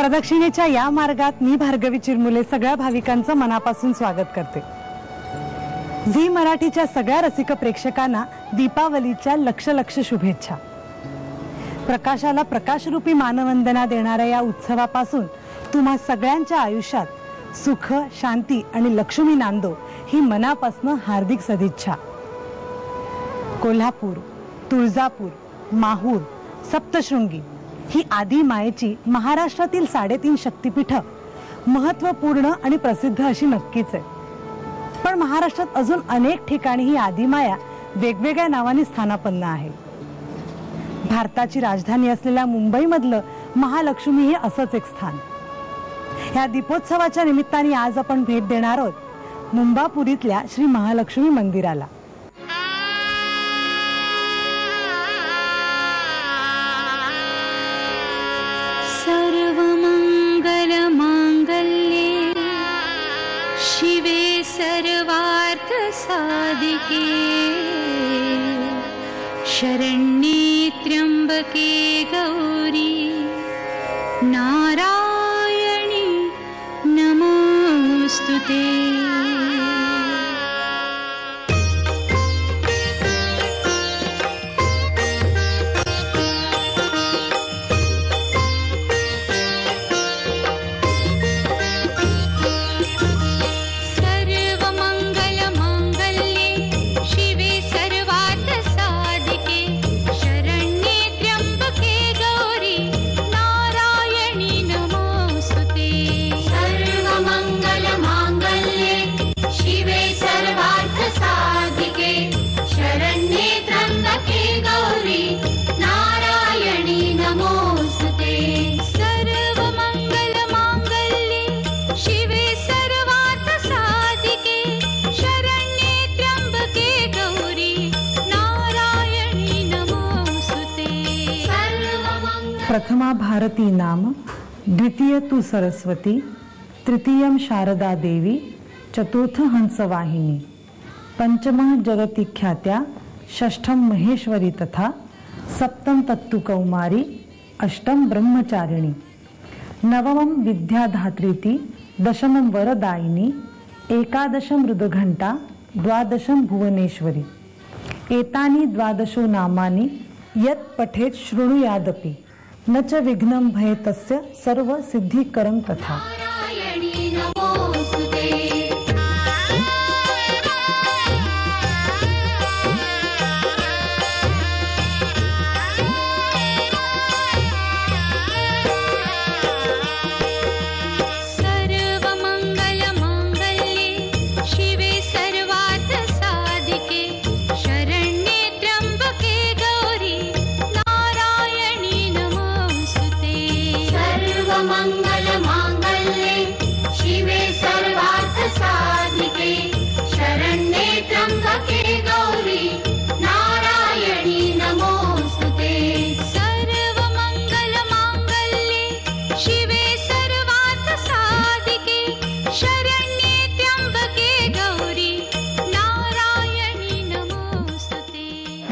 प्रदक्षिणेच्या या मार्गात मी भार्गवी चिरमुले सगळ्या भाविकांचं मनापासून स्वागत करते। झी मराठीच्या सगळ्या रसिक प्रेक्षकांना दीपावलीच्या लक्ष लक्ष शुभेच्छा। प्रकाशाला प्रकाशरूपी मानवंदना देणाऱ्या या उत्सवापासून तुम्हा सगळ्यांच्या आयुष्यात सुख, शांती आणि लक्ष्मी नांदो ही मनापासून हार्दिक सदिच्छा। कोल्हापूर, तुळजापूर, माहूर, सप्तशृंगी ही आदी मायेची महाराष्ट्रातील 3.5 शक्तिपीठ महत्त्वपूर्ण आणि प्रसिद्ध अशी नक्कीच आहे। पण महाराष्ट्रात अजून अनेक ठिकाणी ही आदी माया वेगवेगळ्या नावाने स्थानापन्न आहे। भारताची राजधानी असलेल्या मुंबईमधलं महालक्ष्मी हे असंच एक स्थान। या दीपोत्सवाच्या निमित्ताने आज आपण भेट देणार आहोत मुंबापुरीतल्या श्री महालक्ष्मी मंदिराला। सर्वमंगलमांगल्ये शिवे सर्वार्थ साधिके शरण्ये त्र्यंबके गौरी नारायणी नमोस्तुते। प्रथमा भारती नाम, द्वितीय तु सरस्वती, तृतीयम शारदा देवी, चतुर्थ हंसवाहिनी, पंचम जगति ख्यात्या, षष्ठम महेश्वरी तथा सप्तम तत्तु कौमारी, अष्टम ब्रह्मचारिणी, नवमं विद्याधात्रीति, दशमं वरदायिनी, एकादशम मृदघंटा, द्वादशम भुवनेश्वरी। एतानि द्वादशो नामानि यत् पठेत् शृणुयादपि न च विघ्नं भयेतस्य सर्व सिद्धिकरं तथा।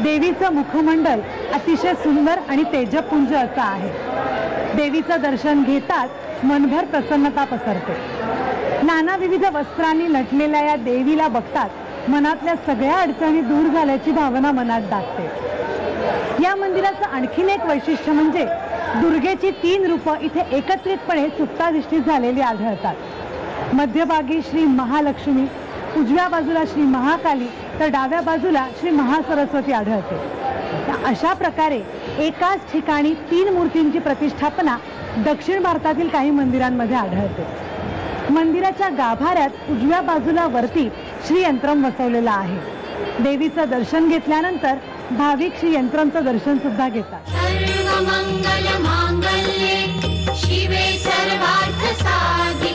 देवीचं मुखमंडल अतिशय सुंदर आणि तेजपुंज असं आहे। देवीचं दर्शन घेताच मनभर प्रसन्नता पसरते। नाना विविध वस्त्रांनी नटलेल्या या देवीला बघताच मनातल्या सगळ्या अडचणी दूर झाल्याची भावना मनात दाटते। या मंदिराचं आणखीन एक वैशिष्ट्य म्हणजे दुर्गेची 3 रूपं इथे एकत्रितपणे सुप्ताधिष्ठित झालेली आढळतात। मध्यभागी श्री महालक्ष्मी, उजव्या बाजूला श्री महाकाली तर डाव्या बाजूला श्री महासरस्वती आढळते। अशा प्रकारे एकाच ठिकाणी 3 मूर्तींची प्रतिष्ठापना दक्षिण भारतातील काही मंदिरांमध्ये आढळते। मंदिराच्या गाभाऱ्यात उजव्या बाजूला वरती श्री यंत्रम वसवलेला आहे। देवीचं दर्शन घेतल्यानंतर भाविक श्री यंत्रमचं दर्शन सुद्धा घेतात। सर्वमंगल मांगल्ये शिवे सर्वार्थ साधिके